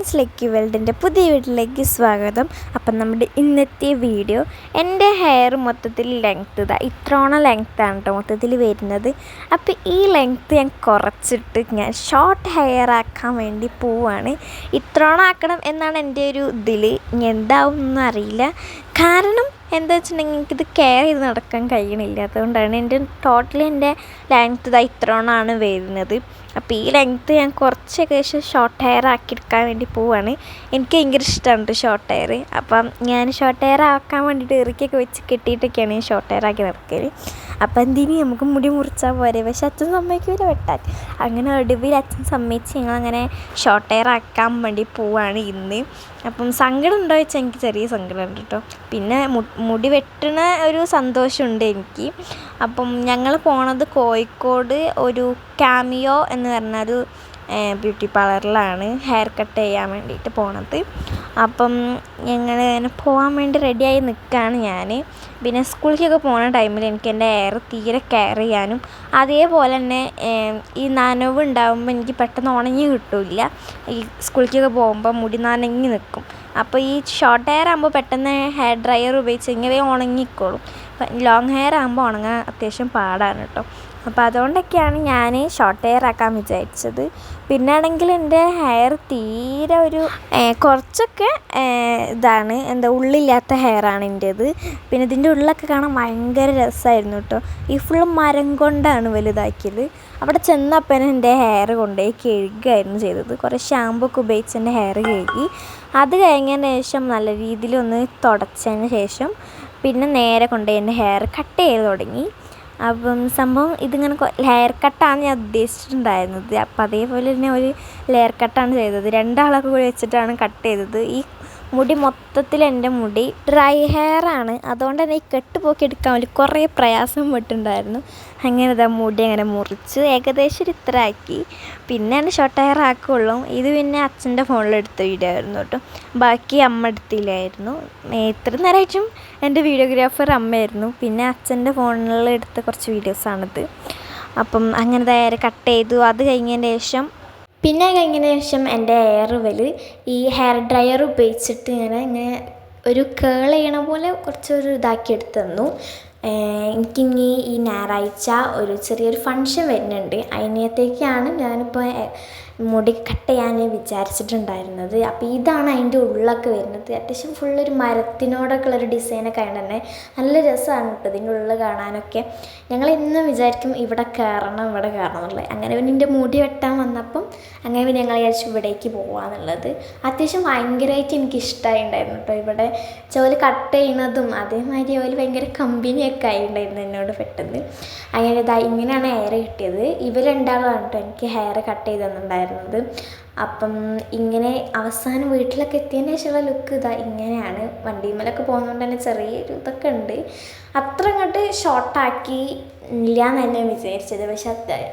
Friends, lucky വേൾഡിൻ്റെ പുതിയ വീട്ടിലേക്ക് സ്വാഗതം. അപ്പം നമ്മുടെ ഇന്നത്തെ വീഡിയോ, എൻ്റെ ഹെയർ മൊത്തത്തിൽ ലെങ്ത്ത് ഇത്രോണം ലെങ്ത്താണ് കേട്ടോ മൊത്തത്തിൽ വരുന്നത്. അപ്പോൾ ഈ ലെങ്ത്ത് ഞാൻ കുറച്ചിട്ട് ഞാൻ ഷോർട്ട് ഹെയർ ആക്കാൻ വേണ്ടി പോവാണ്. ഇത്രോണം ആക്കണം എന്നാണ് എൻ്റെ ഒരു ഇതിൽ. എന്താവും എന്നൊന്നും അറിയില്ല. കാരണം എന്താ വെച്ചിട്ടുണ്ടെങ്കിൽ എനിക്കിത് കെയർ ചെയ്ത് നടക്കാൻ കഴിയണില്ല. അതുകൊണ്ടാണ് എൻ്റെ ടോട്ടലി എൻ്റെ ലെങ്ത്ത് ഇത്രോണമാണ് വരുന്നത്. അപ്പോൾ ഈ ലെങ്ത്ത് ഞാൻ കുറച്ചൊക്കെ ഷോർട്ട് ഹെയർ ആക്കിയെടുക്കാൻ വേണ്ടി പോവാണ്. എനിക്ക് ഭയങ്കര ഇഷ്ടമാണ് ഷോർട്ട് ഹെയർ. അപ്പം ഞാൻ ഷോർട്ട് ഹെയർ ആക്കാൻ വേണ്ടിയിട്ട് ഇറുക്കിയൊക്കെ വെച്ച് കെട്ടിയിട്ടൊക്കെയാണ് ഞാൻ ഷോർട്ട് ഹെയർ ആക്കി നടക്കൽ. അപ്പം എന്തിന് നമുക്ക് മുടി മുറിച്ചാൽ പോരെ, പക്ഷെ അച്ഛൻ സമ്മതിക്കില്ല വെട്ടാൻ. അങ്ങനെ ഒടുവിൽ അച്ഛൻ സമ്മതിച്ച് ഞങ്ങളങ്ങനെ ഷോർട്ട് ഹെയർ ആക്കാൻ വേണ്ടി പോവാണ് ഇന്ന്. അപ്പം സങ്കടം ഉണ്ടോ ചോദിച്ചാൽ എനിക്ക് ചെറിയ സങ്കടമുണ്ട് കേട്ടോ. പിന്നെ മുടി വെട്ടണ ഒരു സന്തോഷമുണ്ട് എനിക്ക്. അപ്പം ഞങ്ങൾ പോണത് കോഴിക്കോട് ഒരു കാമിയോ എന്ന് പറഞ്ഞൊരു ബ്യൂട്ടി പാർലറിലാണ് ഹെയർ കട്ട് ചെയ്യാൻ വേണ്ടിയിട്ട് പോണത്. അപ്പം ഞങ്ങൾ ഇങ്ങനെ പോകാൻ വേണ്ടി റെഡിയായി നിൽക്കുകയാണ് ഞാൻ. പിന്നെ സ്കൂളിലേക്കൊക്കെ പോകുന്ന ടൈമിൽ എനിക്ക് എൻ്റെ ഹെയർ തീരെ കെയർ ചെയ്യാനും അതേപോലെ തന്നെ ഈ നനവ് ഉണ്ടാകുമ്പോൾ എനിക്ക് പെട്ടെന്ന് ഉണങ്ങി കിട്ടില്ല. ഈ സ്കൂളിലേക്കൊക്കെ പോകുമ്പോൾ മുടി നനങ്ങി നിൽക്കും. അപ്പോൾ ഈ ഷോർട്ട് ഹെയർ ആകുമ്പോൾ പെട്ടെന്ന് ഹെയർ ഡ്രയർ ഉപയോഗിച്ച് ഇങ്ങനെ ഉണങ്ങിക്കോളും. ലോങ് ഹെയർ ആകുമ്പോൾ ഉണങ്ങാൻ അത്യാവശ്യം പാടാണ് കേട്ടോ. അപ്പോൾ അതുകൊണ്ടൊക്കെയാണ് ഞാൻ ഷോർട്ട് ഹെയർ ആക്കാൻ വിചാരിച്ചത്. പിന്നെ ആണെങ്കിൽ എൻ്റെ ഹെയർ തീരെ ഒരു കുറച്ചൊക്കെ ഉള്ളില്ലാത്ത ഹെയറാണ് എൻ്റേത്. പിന്നെ ഇതിൻ്റെ ഉള്ളിലൊക്കെ കാണാൻ ഭയങ്കര രസമായിരുന്നു കേട്ടോ. ഈ ഫുള്ള് മരം കൊണ്ടാണ് വലുതാക്കിയത്. അവിടെ ചെന്നപ്പോൾ എൻ്റെ ഹെയർ കൊണ്ടുപോയി കഴുകുകയായിരുന്നു ചെയ്തത്. കുറേ ഷാമ്പു ഒക്കെ ഉപയോഗിച്ച് എൻ്റെ ഹെയർ കഴുകി. അത് കഴിഞ്ഞതിന് ശേഷം നല്ല രീതിയിലൊന്ന് തുടച്ചതിന് ശേഷം പിന്നെ നേരെ കൊണ്ടുപോയി എൻ്റെ ഹെയർ കട്ട് ചെയ്ത് തുടങ്ങി. അപ്പം സംഭവം ഇതിങ്ങനെ ലെയർ കട്ടാണ് ഞാൻ ഉദ്ദേശിച്ചിട്ടുണ്ടായിരുന്നത്. അപ്പം അതേപോലെ തന്നെ ഒരു ലെയർ കട്ടാണ് ചെയ്തത്. രണ്ടാളൊക്കെ കൂടി വെച്ചിട്ടാണ് കട്ട് ചെയ്തത്. ഈ മുടി മൊത്തത്തിൽ എൻ്റെ മുടി ഡ്രൈ ഹെയറാണ്. അതുകൊണ്ട് തന്നെ ഈ കെട്ട് പോക്കി എടുക്കാൻ വേണ്ടി കുറേ പ്രയാസം പെട്ടിട്ടുണ്ടായിരുന്നു. അങ്ങനെ മുടി അങ്ങനെ മുറിച്ച് ഏകദേശം ഒരു ഇത്ര ആക്കി. പിന്നെയാണ് ഷോർട്ട് ഹെയർ ആക്കുകയുള്ളൂ. ഇത് പിന്നെ അച്ഛൻ്റെ ഫോണിലെടുത്ത വീഡിയോ ആയിരുന്നു കേട്ടോ. ബാക്കി അമ്മ എടുത്തില്ലായിരുന്നു. ഇത്ര നേരമായിട്ടും എൻ്റെ വീഡിയോഗ്രാഫർ അമ്മയായിരുന്നു. പിന്നെ അച്ഛൻ്റെ ഫോണിലെടുത്ത കുറച്ച് വീഡിയോസാണിത്. അപ്പം അങ്ങനെ ഹെയർ കട്ട് ചെയ്തു. അത് കഴിഞ്ഞതിന് ശേഷം എൻ്റെ ഹെയർ ഈ ഹെയർ ഡ്രയർ ഉപയോഗിച്ചിട്ട് ഇങ്ങനെ ഒരു കേൾ ചെയ്യണ പോലെ കുറച്ചൊരു ഇതാക്കി എടുത്ത് തന്നു. എനിക്കിനി ഈ ഞായറാഴ്ച ഒരു ചെറിയൊരു ഫങ്ഷൻ വരുന്നുണ്ട്. അതിനകത്തേക്കാണ് ഞാനിപ്പോൾ മുടി കട്ട് ചെയ്യാൻ വിചാരിച്ചിട്ടുണ്ടായിരുന്നത്. അപ്പോൾ ഇതാണ് അതിൻ്റെ ഉള്ളൊക്കെ വരുന്നത്. അത്യാവശ്യം ഫുള്ളൊരു മരത്തിനോടൊക്കെ ഉള്ളൊരു ഡിസൈനൊക്കെ ആയതുകൊണ്ട് തന്നെ നല്ല രസമാണ് കേട്ടോ ഇതിൻ്റെ ഉള്ളിൽ കാണാനൊക്കെ. ഞങ്ങൾ എന്നും വിചാരിക്കും ഇവിടെ കയറണം എന്നുള്ളത്. അങ്ങനെ പിന്നെ എൻ്റെ മുടി വെട്ടാൻ വന്നപ്പം അങ്ങനെ പിന്നെ ഞങ്ങൾ വിചാരിച്ചു ഇവിടേക്ക് പോകാമെന്നുള്ളത്. അത്യാവശ്യം ഭയങ്കരമായിട്ട് എനിക്ക് ഇഷ്ടമായിട്ടുണ്ടായിരുന്നു കേട്ടോ. ഇവിടെ ചോല് കട്ട് ചെയ്യുന്നതും അതേമാതിരി ഓല് ഭയങ്കര കമ്പനിയൊക്കെ ആയിട്ടുണ്ടായിരുന്നു എന്നോട് പെട്ടെന്ന്. അങ്ങനെ ഇങ്ങനെയാണ് ഹെയർ കിട്ടിയത്. ഇവർ രണ്ടാളാണ് കേട്ടോ എനിക്ക് ഹെയർ കട്ട് ചെയ്ത് തന്നിട്ടുണ്ടായിരുന്നത്. അപ്പം ഇങ്ങനെ അവസാനം വീട്ടിലൊക്കെ എത്തിയതിന് ശേഷമുള്ള ലുക്ക് ഇങ്ങനെയാണ്. വണ്ടിമേലൊക്കെ പോകുന്നതുകൊണ്ട് തന്നെ ചെറിയൊരു ഇതൊക്കെ ഉണ്ട്. അത്ര അങ്ങോട്ട് ഷോർട്ടാക്കി ഇല്ല എന്ന് തന്നെ വിചാരിച്ചത്. പക്ഷെ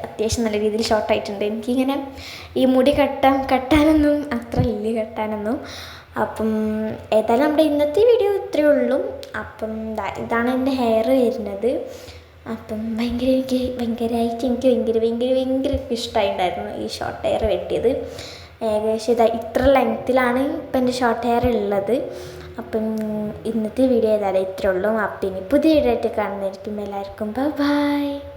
അത്യാവശ്യം നല്ല രീതിയിൽ ഷോർട്ടായിട്ടുണ്ട്. എനിക്കിങ്ങനെ ഈ മുടി കെട്ടാനൊന്നും അത്ര ഇല്ല കെട്ടാനൊന്നും. അപ്പം ഏതായാലും നമ്മുടെ ഇന്നത്തെ വീഡിയോ ഇത്രയേ ഉള്ളൂ. അപ്പം ഇതാണ് എൻ്റെ ഹെയർ വരുന്നത്. അപ്പം എനിക്ക് ഭയങ്കരമായിട്ട് ഇഷ്ടമായിട്ടുണ്ടായിരുന്നു ഈ ഷോർട്ട് ഹെയർ വെട്ടിയത്. ഏകദേശം ഇത്ര ലെങ്ത്തിലാണ് ഇപ്പം എൻ്റെ ഷോർട്ട് ഹെയർ ഉള്ളത്. അപ്പം ഇന്നത്തെ വീഡിയോ ഏതായാലും ഇത്രയേ ഉള്ളൂ. അപ്പം ഇനി പുതിയ വീഡിയോ ആയിട്ട് കാണുന്നതായിരിക്കും. എല്ലാവർക്കും ബൈ.